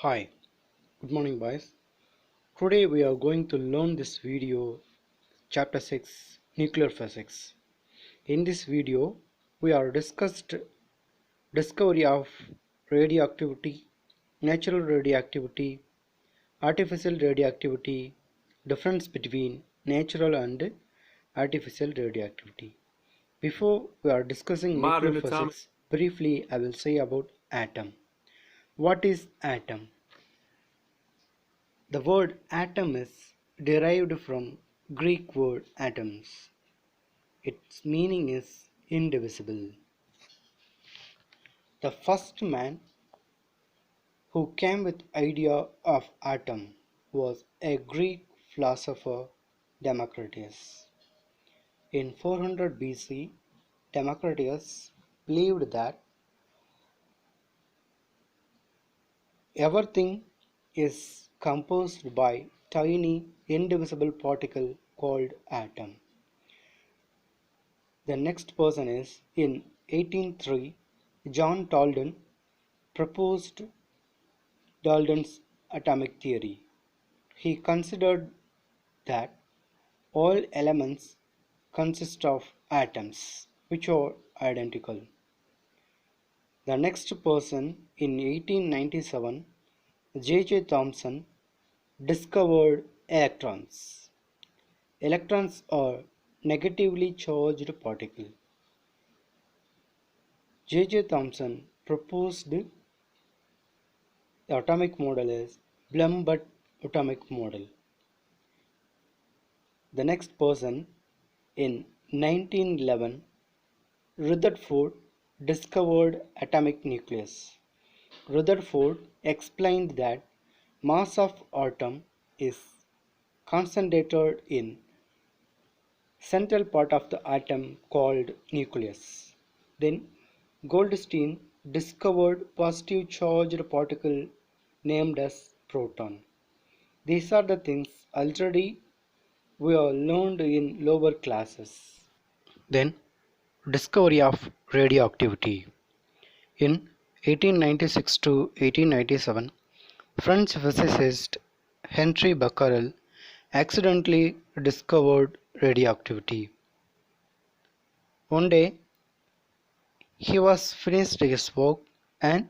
Hi, good morning boys. Today we are going to learn this video chapter 6 nuclear physics. In this video we are discussed discovery of radioactivity, natural radioactivity, artificial radioactivity, difference between natural and artificial radioactivity. Before we are discussing nuclear physics, briefly I will say about atom. What is atom? The word atom is derived from Greek word atoms. Its meaning is indivisible. The first man who came with idea of atom was a Greek philosopher Democritus. In 400 BC, Democritus believed that everything is composed by tiny indivisible particle called atom. The next person is in 1803 John Dalton proposed Dalton's atomic theory. He considered that all elements consist of atoms which are identical. The next person in 1897 J.J. Thomson discovered electrons. Electrons are negatively charged particles. J.J. Thomson proposed the atomic model is Blum-Butt atomic model. The next person in 1911 Rutherford discovered atomic nucleus. Rutherford explained that mass of atom is concentrated in central part of the atom called nucleus. Then Goldstein discovered positive charged particle named as proton. These are the things already we have learned in lower classes. Then discovery of radioactivity. In 1896 to 1897, French physicist Henri Becquerel accidentally discovered radioactivity. One day he was finished his work and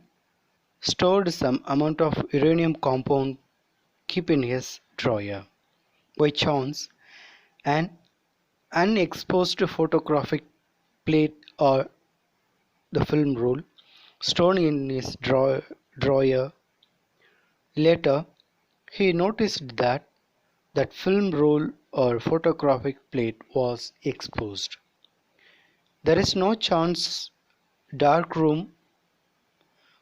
stored some amount of uranium compound keep in his drawer. By chance, an unexposed photographic plate or the film roll stored in his drawer. Later, he noticed that film roll or photographic plate was exposed. There is no chance darkroom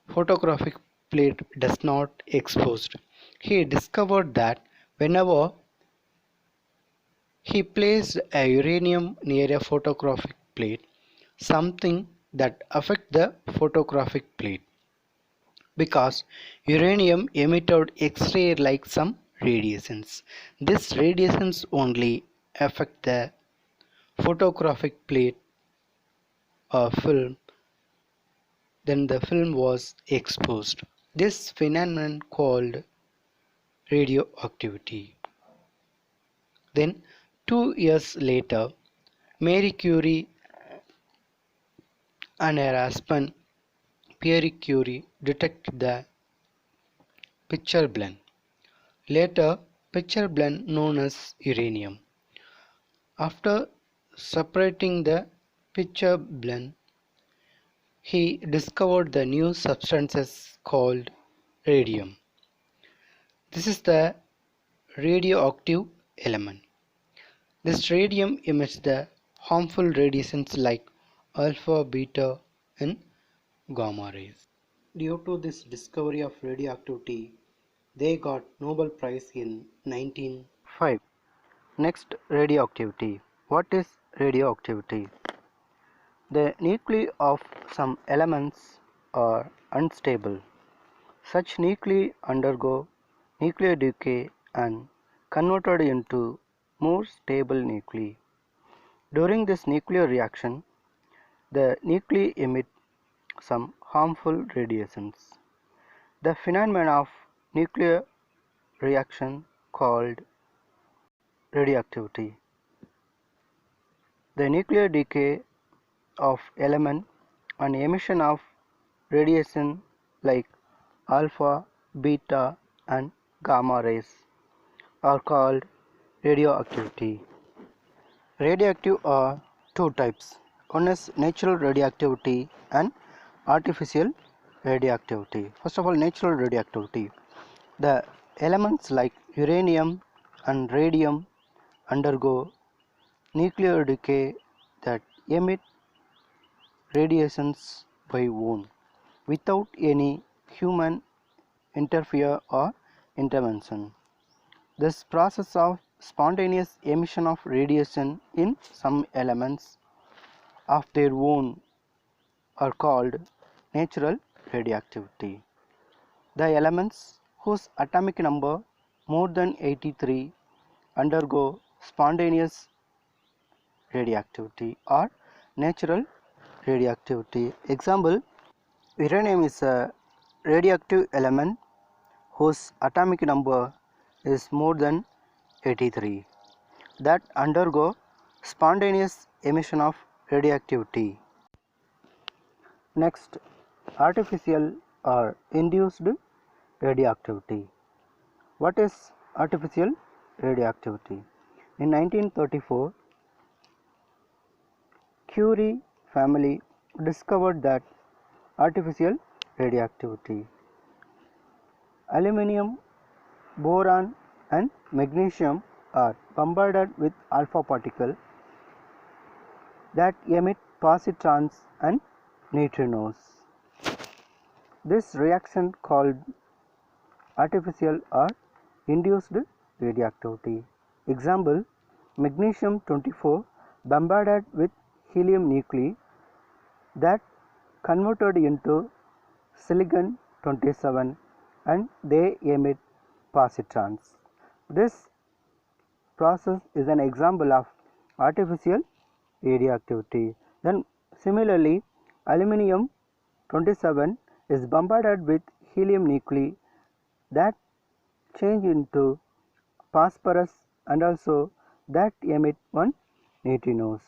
photographic plate does not exposed. He discovered that whenever he placed a uranium near a photographic plate, something that affect the photographic plate, because uranium emitted X-ray like some radiations. These radiations only affect the photographic plate or film, then the film was exposed. This phenomenon called radioactivity. Then 2 years later, Marie Curie and her husband Pierre Curie detected the picture blend. Later, picture blend known as uranium. After separating the picture blend, he discovered the new substances called radium. This is the radioactive element. This radium emits the harmful radiations like alpha, beta, and gamma rays. Due to this discovery of radioactivity, they got Nobel Prize in 1905. Next, radioactivity. What is radioactivity? The nuclei of some elements are unstable. Such nuclei undergo nuclear decay and converted into more stable nuclei. During this nuclear reaction, the nuclei emit some harmful radiations. The phenomenon of nuclear reaction called radioactivity. The nuclear decay of element and emission of radiation like alpha, beta and gamma rays are called radioactivity. Radioactive are two types. One is natural radioactivity and artificial radioactivity. First of all, natural radioactivity. The elements like uranium and radium undergo nuclear decay that emit radiations by own without any human interfere or intervention. This process of spontaneous emission of radiation in some elements of their own are called natural radioactivity. The elements whose atomic number more than 83 undergo spontaneous radioactivity or natural radioactivity. Example, uranium is a radioactive element whose atomic number is more than 83 that undergo spontaneous emission of radioactivity. Next, artificial or induced radioactivity. What is artificial radioactivity? In 1934, Curie family discovered that artificial radioactivity. Aluminium, boron and magnesium are bombarded with alpha particles that emit positrons and neutrinos. This reaction called artificial or induced radioactivity. Example, magnesium 24 bombarded with helium nuclei that converted into silicon 27 and they emit positrons. This process is an example of artificial radioactivity. Then similarly, aluminium 27 is bombarded with helium nuclei that change into phosphorus and also that emit one neutrinos.